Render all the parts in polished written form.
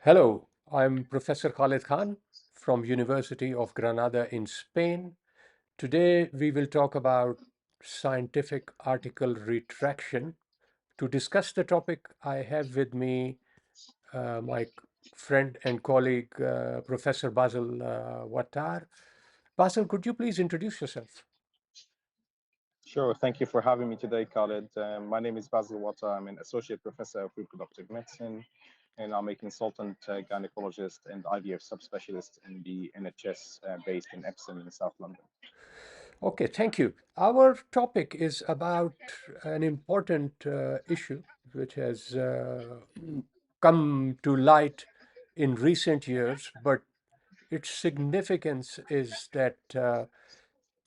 Hello, I'm Professor Khalid Khan from University of Granada in Spain. Today we will talk about scientific article retraction. To discuss the topic, I have with me my friend and colleague, Professor Bassel Wattar. Bassel, could you please introduce yourself? Sure. Thank you for having me today, Khalid. My name is Basil Wattar. I'm an associate professor of reproductive medicine, and I'm a consultant gynecologist and IVF subspecialist in the NHS based in Epsom in South London. Okay, thank you. Our topic is about an important issue which has come to light in recent years, but its significance is that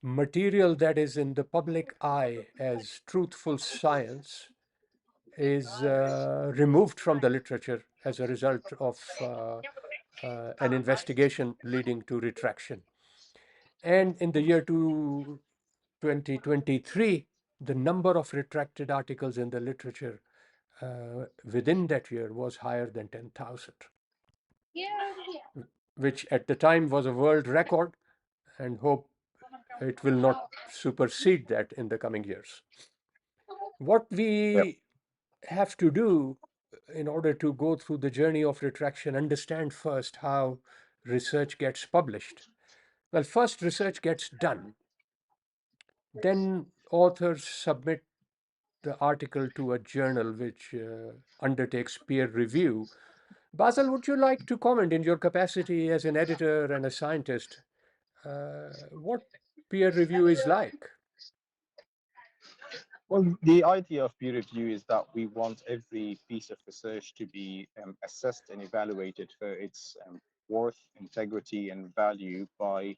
material that is in the public eye as truthful science is removed from the literature as a result of an investigation leading to retraction. And in the year 2023, the number of retracted articles in the literature within that year was higher than 10,000, which at the time was a world record, and hope it will not supersede that in the coming years. What Yep. we have to do in order to go through the journey of retraction, understand first how research gets published. Well, first, research gets done. Then, authors submit the article to a journal which undertakes peer review. Basil, would you like to comment in your capacity as an editor and a scientist what peer review is like? Well, the idea of peer review is that we want every piece of research to be assessed and evaluated for its worth, integrity, and value by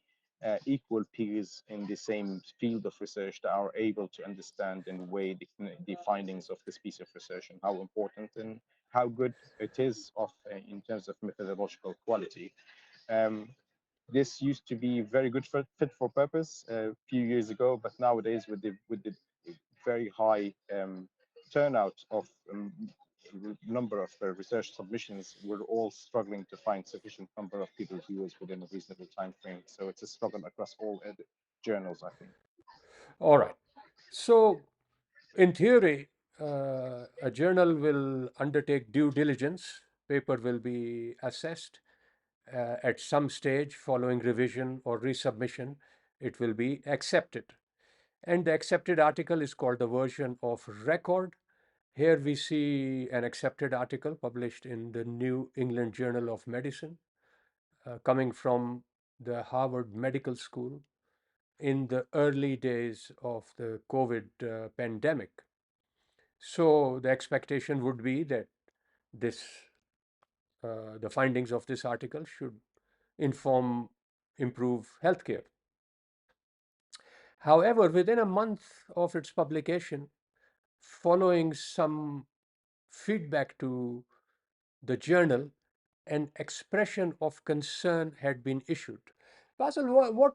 equal peers in the same field of research that are able to understand and weigh the findings of this piece of research and how important and how good it is in terms of methodological quality. Um, this used to be very good for fit for purpose a few years ago, but nowadays with the very high turnout of number of research submissions, we're all struggling to find sufficient number of peer reviewers within a reasonable time frame. So it's a struggle across all journals, I think. All right. So, in theory, a journal will undertake due diligence, paper will be assessed at some stage following revision or resubmission, it will be accepted. And the accepted article is called the version of record. Here we see an accepted article published in the New England Journal of Medicine, coming from the Harvard Medical School in the early days of the COVID pandemic. So the expectation would be that this, the findings of this article should inform, improve healthcare. However, within a month of its publication, following some feedback to the journal, an expression of concern had been issued. Basil,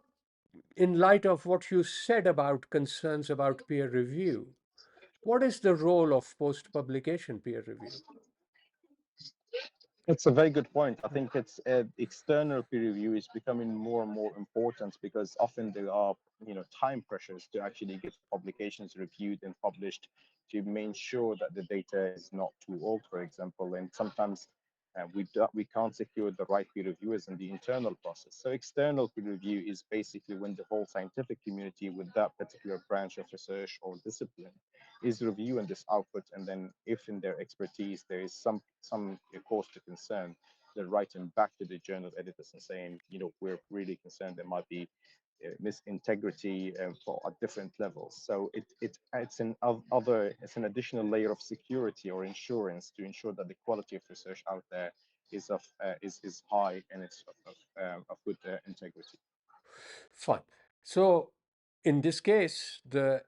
in light of what you said about concerns about peer review, what is the role of post publication peer review? It's a very good point. I think it's external peer review is becoming more and more important because often there are time pressures to actually get publications reviewed and published to make sure that the data is not too old, for example. And sometimes we can't secure the right peer reviewers in the internal process. So external peer review is basically when the whole scientific community with that particular branch of research or discipline is reviewing this output, and then if in their expertise there is some cause to concern, they're writing back to the journal editors and saying, we're really concerned there might be misintegrity for at different levels. So it's an additional layer of security or insurance to ensure that the quality of research out there is high and it's of good integrity. Fine. So, in this case, the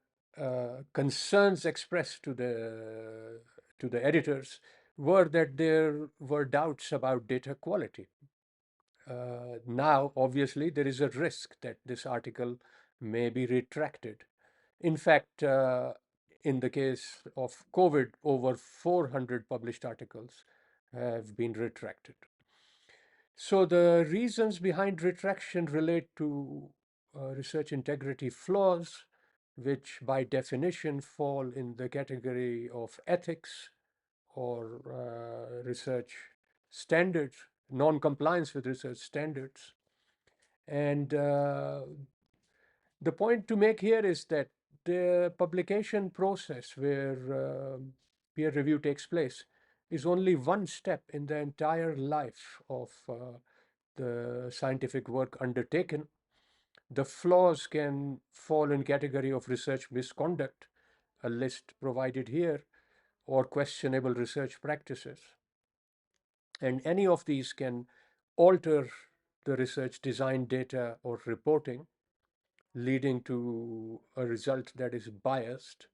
concerns expressed to the editors were that there were doubts about data quality. Now, obviously, there is a risk that this article may be retracted. In fact, in the case of COVID, over 400 published articles have been retracted. So the reasons behind retraction relate to research integrity flaws, which by definition fall in the category of ethics or research standards, non-compliance with research standards. And the point to make here is that the publication process where peer review takes place is only one step in the entire life of the scientific work undertaken. The flaws can fall in category of research misconduct, a list provided here, or questionable research practices. And any of these can alter the research design, data, or reporting, leading to a result that is biased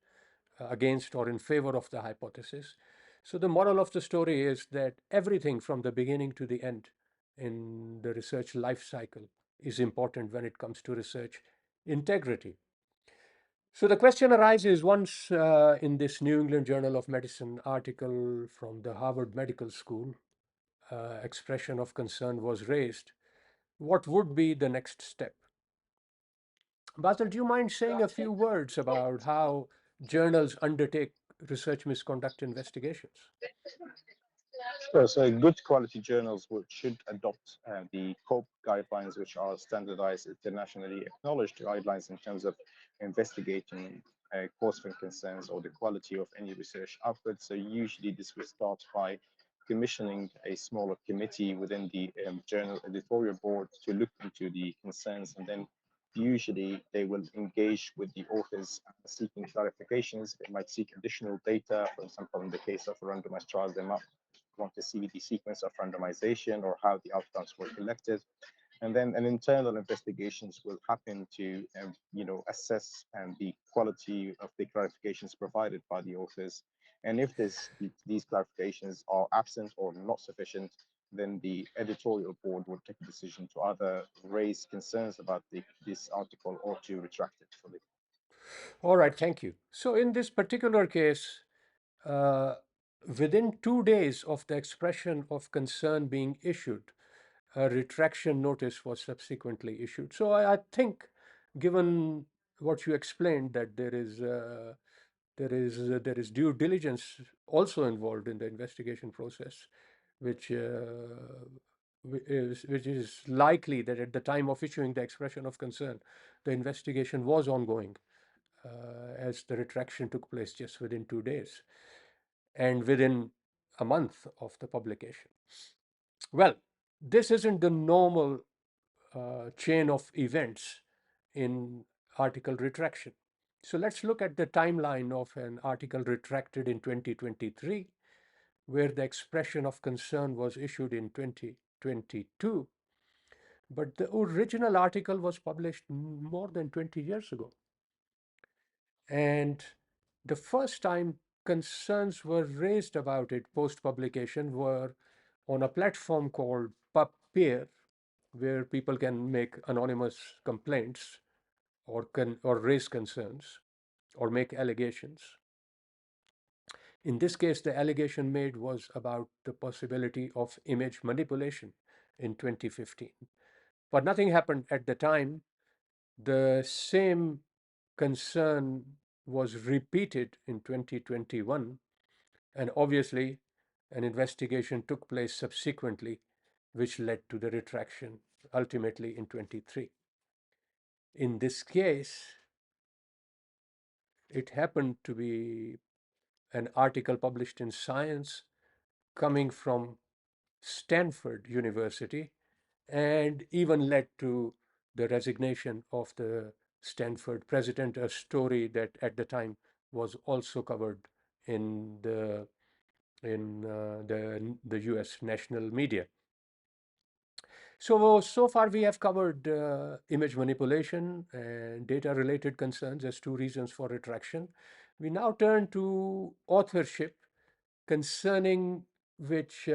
against or in favor of the hypothesis. So the moral of the story is that everything from the beginning to the end in the research life cycle is important when it comes to research integrity. So the question arises once in this New England Journal of Medicine article from the Harvard Medical School, expression of concern was raised. What would be the next step? Basil, do you mind saying a few words about how journals undertake research misconduct investigations? Sure. So good quality journals should adopt the COPE guidelines, which are standardized, internationally acknowledged guidelines in terms of investigating cause for concerns or the quality of any research output. So usually this will start by commissioning a smaller committee within the journal editorial board to look into the concerns, and then usually they will engage with the authors seeking clarifications. They might seek additional data. For example, in the case of randomized trials, they might want to see the sequence of randomization or how the outcomes were collected. And then an internal investigations will happen to, assess the quality of the clarifications provided by the authors. And if these clarifications are absent or not sufficient, then the editorial board will take a decision to either raise concerns about this article or to retract it fully. All right, thank you. So, in this particular case, uh, within 2 days of the expression of concern being issued, a retraction notice was subsequently issued. So, I think, given what you explained, that there is due diligence also involved in the investigation process, which which is likely that at the time of issuing the expression of concern, the investigation was ongoing, as the retraction took place just within 2 days and within a month of the publication. Well, this isn't the normal chain of events in article retraction. So let's look at the timeline of an article retracted in 2023, where the expression of concern was issued in 2022, but the original article was published more than 20 years ago. And the first time concerns were raised about it post publication were on a platform called PubPeer, where people can make anonymous complaints or raise concerns or make allegations. In this case, the allegation made was about the possibility of image manipulation in 2015. But nothing happened at the time. The same concern was repeated in 2021, and obviously, an investigation took place subsequently, which led to the retraction ultimately in 23. In this case, it happened to be an article published in Science coming from Stanford University, and even led to the resignation of the Stanford president, a story that at the time was also covered in the U.S. national media. So far we have covered image manipulation and data-related concerns as two reasons for retraction. We now turn to authorship, concerning which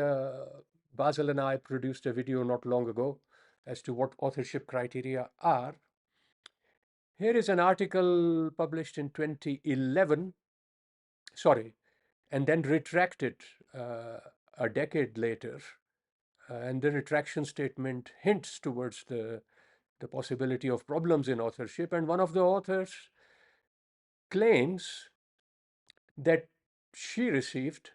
Basil and I produced a video not long ago as to what authorship criteria are. Here is an article published in 2011, sorry, and then retracted uh, a decade later, and the retraction statement hints towards the possibility of problems in authorship. And one of the authors claims that she received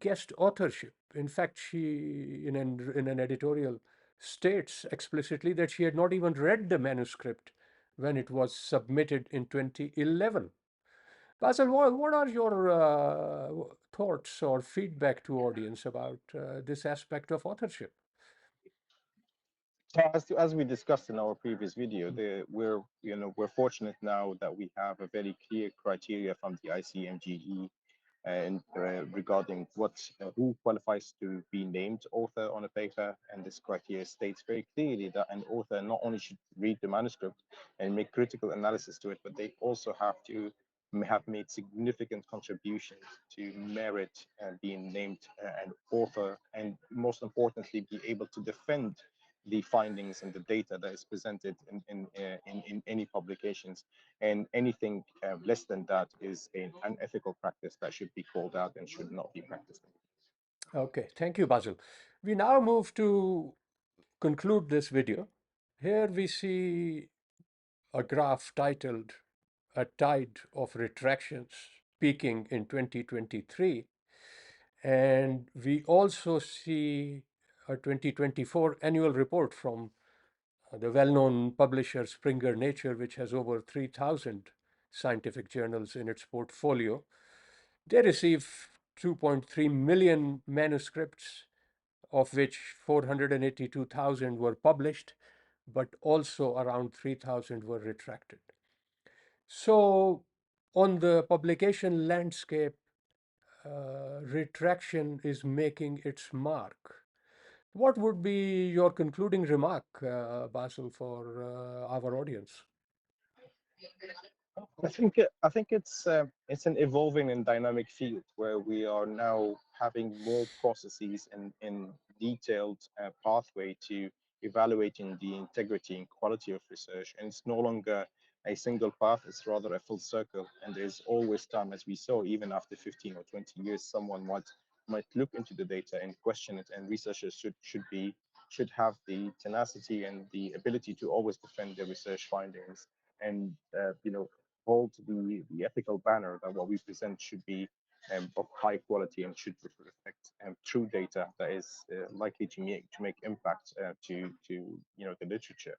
guest authorship. In fact, she, in an editorial, states explicitly that she had not even read the manuscript when it was submitted in 2011. Basil, what are your thoughts or feedback to audience about this aspect of authorship? So as we discussed in our previous video, we're fortunate now that we have a very clear criteria from the ICMJE and regarding who qualifies to be named author on a paper. And this criteria states very clearly that an author not only should read the manuscript and make critical analysis to it, but they also have to have made significant contributions to merit being named an author, and most importantly, be able to defend the findings and the data that is presented in any publications. And anything less than that is an unethical practice that should be called out and should not be practiced. Okay, thank you, Basil. We now move to conclude this video. Here we see a graph titled A Tide of Retractions peaking in 2023. And we also see a 2024 annual report from the well-known publisher Springer Nature, which has over 3,000 scientific journals in its portfolio. They receive 2.3 million manuscripts, of which 482,000 were published, but also around 3,000 were retracted. So, on the publication landscape, retraction is making its mark. What would be your concluding remark, Basil, for our audience? I think it's an evolving and dynamic field where we are now having more processes and detailed pathway to evaluating the integrity and quality of research, and it's no longer a single path; it's rather a full circle. And there's always time, as we saw, even after 15 or 20 years, someone might look into the data and question it, and researchers should have the tenacity and the ability to always defend their research findings and hold the ethical banner that what we present should be of high quality and should reflect true data that is likely to make impact to the literature.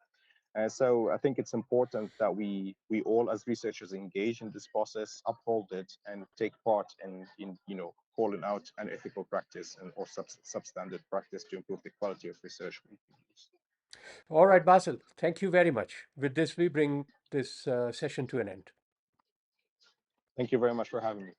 So I think it's important that we all as researchers engage in this process, uphold it, and take part in calling out an ethical practice and or substandard practice to improve the quality of research we produce. All right, Basil, thank you very much. With this, we bring this session to an end. Thank you very much for having me.